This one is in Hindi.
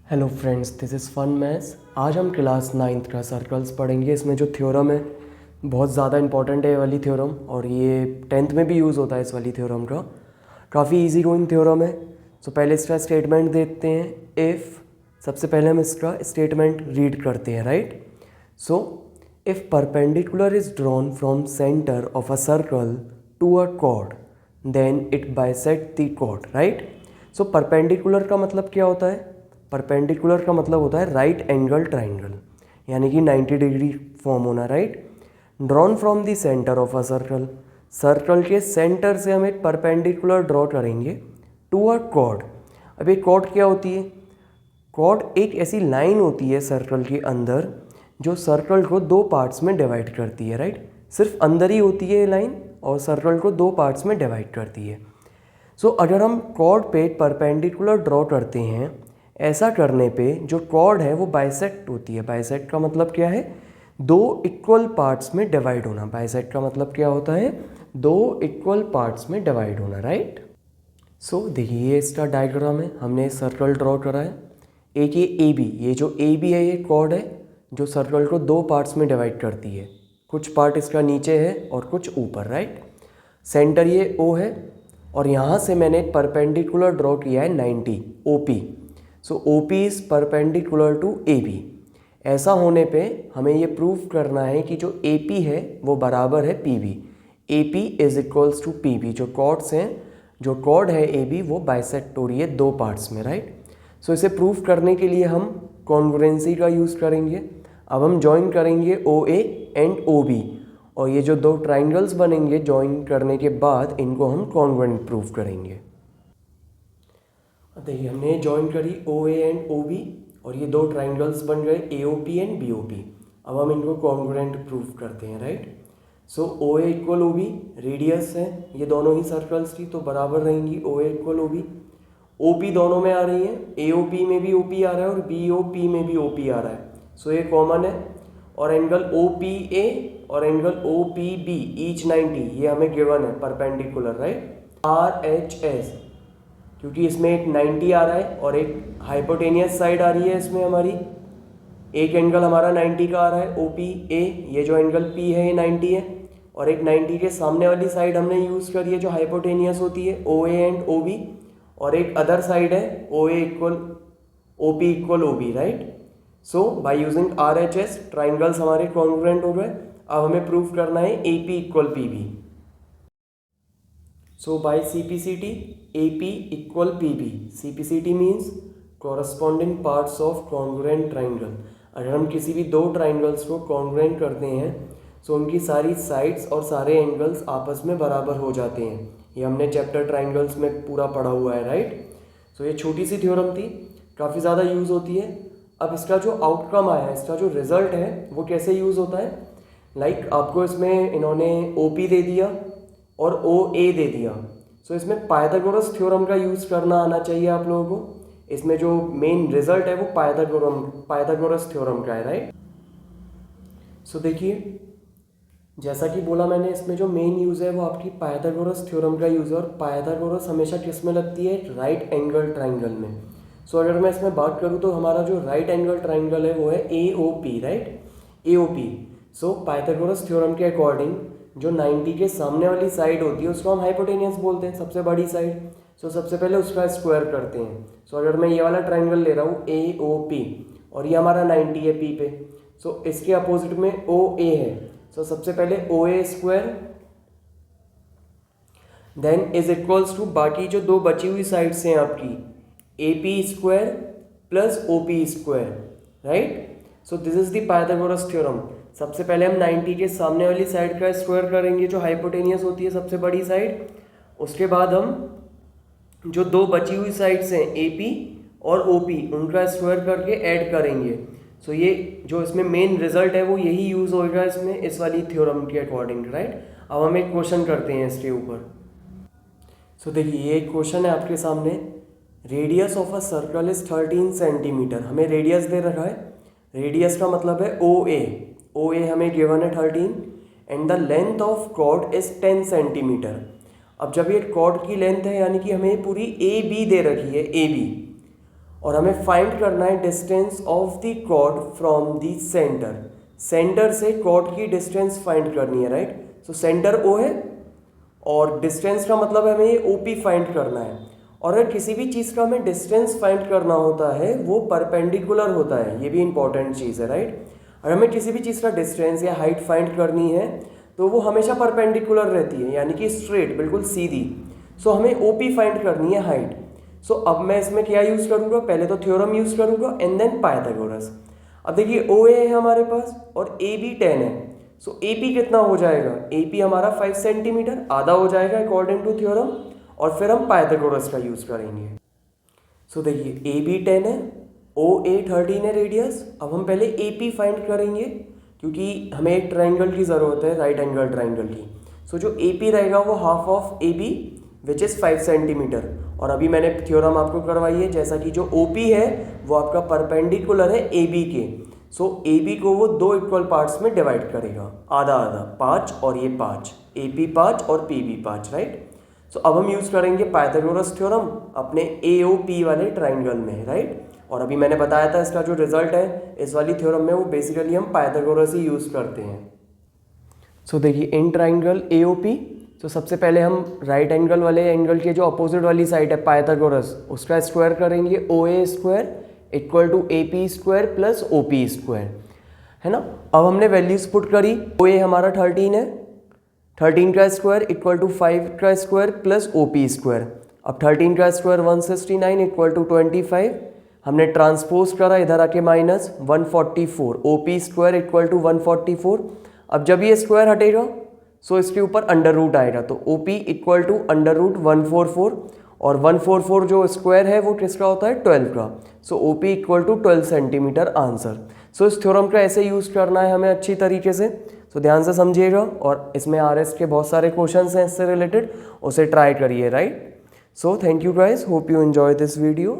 Hello friends, this is fun maths. आज हम क्लास 9th का सर्कल्स पढ़ेंगे। इसमें जो थ्योरम है बहुत ज़्यादा इंपॉर्टेंट है ये वाली थ्योरम, और ये 10th में भी यूज़ होता है इस वाली थ्योरम का। काफ़ी इजी गोइंग थ्योरम है। सो पहले इसका स्टेटमेंट देखते हैं। इफ़ सबसे पहले हम इसका स्टेटमेंट रीड करते हैं, right. So if perpendicular is drawn from centre of a circle to a chord then it bisect the chord, right. So perpendicular का मतलब क्या होता है? परपेंडिकुलर का मतलब होता है राइट एंगल ट्राइंगल, यानी कि 90 डिग्री फॉर्म होना, right. Drawn from the centre of a circle, circle के सेंटर से हम एक परपेंडिकुलर ड्रॉ करेंगे टू अ कॉर्ड। अब एक कॉर्ड क्या होती है? कॉर्ड एक ऐसी लाइन होती है सर्कल के अंदर जो सर्कल को दो पार्ट्स में डिवाइड करती है, राइट। सिर्फ अंदर ही होती है ये लाइन और सर्कल को दो पार्ट्स में डिवाइड करती है। सो अगर हम कॉर्ड पे परपेंडिकुलर ड्रॉ करते हैं, ऐसा करने पे जो कॉर्ड है वो बाइसेक्ट होती है। बाइसेक्ट का मतलब क्या है? दो इक्वल पार्ट्स में डिवाइड होना। बाइसेक्ट का मतलब क्या होता है? दो इक्वल पार्ट्स में डिवाइड होना, राइट। सो देखिए, ये इसका डायग्राम है। हमने सर्कल ड्रॉ करा है। एक ये ए बी, ये जो ए बी है ये कॉर्ड है जो सर्कल को दो पार्ट्स में डिवाइड करती है। कुछ पार्ट इसका नीचे है और कुछ ऊपर, राइट। सेंटर ये ओ है और यहाँ से मैंने परपेंडिकुलर ड्रॉ किया है 90 O P. So O P is perpendicular to A B. ऐसा होने पे हमें ये प्रूव करना है कि जो ए पी है वो बराबर है P B. A P is equals to P B. जो कॉर्ड्स हैं, जो कॉर्ड है ए बी वो बाइसेक्ट हो रही है दो पार्ट्स में, राइट। सो इसे प्रूव करने के लिए हम कॉन्ग्रुएंसी का यूज़ करेंगे। अब हम जॉइन करेंगे O A and O B, और ये जो दो ट्राइंगल्स बनेंगे जॉइन करने के बाद इनको हम कॉन्ग्रुएंट प्रूव करेंगे। देखिए, हमने जॉइन करी ओ ए एंड ओ बी और ये दो ट्राइंगल्स बन गए A O P and B O P. अब हम इनको कॉन्ग्रुएंट प्रूव करते हैं, right. So O A equal O B, radius है ये दोनों ही सर्कल्स की तो बराबर रहेंगी O A equal O B. O P दोनों में आ रही है, ए ओ पी में भी ओ पी आ रहा है और बी ओ पी में भी ओ पी आ रहा है। सो ये कॉमन है, और एंगल ओ पी ए और angle O P B each 90 ये हमें गिवन है perpendicular, right. R H S, क्योंकि इसमें एक 90 आ रहा है और एक हाइपोटेनियस साइड आ रही है इसमें हमारी। एक एंगल हमारा 90 का आ रहा है ओ पी ए, ये जो एंगल पी है ये 90 है, और एक 90 के सामने वाली साइड हमने यूज़ करी है जो हाइपोटेनियस होती है O A and O B, और एक अदर साइड है O A equal O P equal O B, right. So by using R H S triangles हमारे कॉन्ग्रुएंट हो गए। अब हमें प्रूव करना है A P equal P B. So by CPCT, AP equal PB. CPCT means corresponding parts of congruent triangle. अगर हम किसी भी दो ट्राइंगल्स को कॉन्ग्रुएंट करते हैं तो उनकी सारी साइड्स और सारे एंगल्स आपस में बराबर हो जाते हैं। ये हमने चैप्टर ट्राइंगल्स में पूरा पढ़ा हुआ है, राइट। सो ये छोटी सी थ्योरम थी, काफ़ी ज़्यादा यूज़ होती है। अब इसका जो आउटकम आया है, इसका जो रिजल्ट है वो कैसे यूज़ होता है? लाइक आपको इसमें इन्होंने ओ पी दे दिया और ओ ए दे दिया। सो इसमें पाइथागोरस थ्योरम का यूज़ करना आना चाहिए आप लोगों को। इसमें जो मेन रिजल्ट है वो पाइथागोरस थ्योरम का है, राइट। सो देखिए, जैसा कि बोला मैंने, इसमें जो मेन यूज़ है वो आपकी पाइथागोरस थ्योरम का यूज़ है, और पाइथागोरस हमेशा किस में लगती है? राइट एंगल ट्राइंगल में। सो अगर मैं इसमें बात करूँ तो हमारा जो राइट एंगल ट्राइंगल है वो है A O P, right, A O P. So Pythagoras theorem के अकॉर्डिंग जो 90 के सामने वाली साइड होती है उसको हम हाइपोटेनियस बोलते हैं, सबसे बड़ी साइड। सो सबसे पहले उसका स्क्वायर करते हैं। सो अगर मैं ये वाला ट्राइंगल ले रहा हूँ ए ओ पी, और ये हमारा 90 है पी पे, सो इसके अपोजिट में ओ ए है। सो सबसे पहले O A square then is equals to बाकी जो दो बची हुई साइड्स हैं आपकी A P square plus O P square, right. So this is the Pythagoras theorem. सबसे पहले हम 90 के सामने वाली साइड का स्क्वायर करेंगे जो हाइपोटेनियस होती है सबसे बड़ी साइड। उसके बाद हम जो दो बची हुई साइड्स हैं ए पी और ओ पी उनका स्क्वायर करके ऐड करेंगे। सो ये जो इसमें मेन रिजल्ट है वो यही यूज़ होगा इसमें, इस वाली थ्योरम के अकॉर्डिंग, राइट। अब हम एक क्वेश्चन करते हैं इसके ऊपर। सो देखिए, ये एक क्वेश्चन है आपके सामने। Radius of a circle is 13 centimetre. हमें रेडियस दे रखा है। रेडियस का मतलब है ओ ए हमें गिवन है 13, and the length of chord is 10 centimetre. अब जब ये कॉर्ड की लेंथ है, यानी कि हमें पूरी ए बी दे रखी है, ए बी, और हमें फाइंड करना है distance of the chord from the centre. Centre से कॉर्ड की डिस्टेंस फाइंड करनी है, राइट। सो सेंटर ओ है और डिस्टेंस का मतलब हमें ये ओ पी फाइंड करना है। और अगर किसी भी चीज़ का हमें डिस्टेंस फाइंड करना होता है वो परपेंडिकुलर होता है, ये भी इंपॉर्टेंट चीज़ है, राइट। अगर हमें किसी भी चीज़ का डिस्टेंस या हाइट फाइंड करनी है तो वो हमेशा परपेंडिकुलर रहती है, यानी कि स्ट्रेट, बिल्कुल सीधी। सो हमें ओ पी फाइंड करनी है, हाइट। सो अब मैं इसमें क्या यूज़ करूँगा, पहले तो थ्योरम यूज़ करूँगा एंड देन पाइथागोरस। अब देखिए ओ ए है हमारे पास और ए बी 10 है। सो ए पी कितना हो जाएगा, ए पी हमारा 5 सेंटीमीटर, आधा हो जाएगा अकॉर्डिंग टू थ्योरम। और फिर हम पाइथागोरस का यूज़ करेंगे। सो देखिए ए बी 10 है, ओ ए 13 है रेडियस। अब हम पहले ए पी फाइंड करेंगे क्योंकि हमें एक ट्राइंगल की ज़रूरत है, राइट एंगल ट्राइंगल की। सो जो ए पी रहेगा वो half of A B which is 5 centimetre. और अभी मैंने थ्योरम आपको करवाई है जैसा कि जो ओ पी है वो आपका परपेंडिकुलर है ए बी के। सो ए बी को वो 2 इक्वल पार्ट्स में डिवाइड करेगा, आधा आधा, 5 और ये 5, ए पी 5 और पी बी 5, राइट। सो अब हम यूज़ करेंगे पाइथागोरस थ्योरम अपने ए ओ पी वाले ट्राइंगल में, राइट। और अभी मैंने बताया था इसका जो रिजल्ट है इस वाली थ्योरम में वो बेसिकली हम पाइथागोरस ही यूज़ करते हैं। सो देखिए in triangle A O P, तो सबसे पहले हम राइट एंगल वाले एंगल के जो अपोजिट वाली साइड है पाइथागोरस, उसका स्क्वायर करेंगे, O A square equal to A P square plus O P square, है ना। अब हमने वैल्यूज पुट करी, ओ ए हमारा 13 है, 13 का स्क्वायर इक्वल टू 5 का square plus O P square. अब 13 का स्क्वायर 169 इक्वल टू 25, हमने ट्रांसपोज करा, इधर आके minus 144, O P square equal to 144। अब जब ये स्क्वायर हटेगा सो इसके ऊपर अंडर रूट आएगा, तो O P equal to under root 144, और 144 जो स्क्वायर है वो किसका होता है, 12 का। So O P equal to 12 centimetre answer. सो इस थ्योरम का ऐसे यूज़ करना है हमें अच्छी तरीके से, तो ध्यान से समझिएगा। और इसमें आर एस के बहुत सारे क्वेश्चंस हैं इससे रिलेटेड, उसे ट्राई करिए, right. So thank you guys, hope you enjoy this video.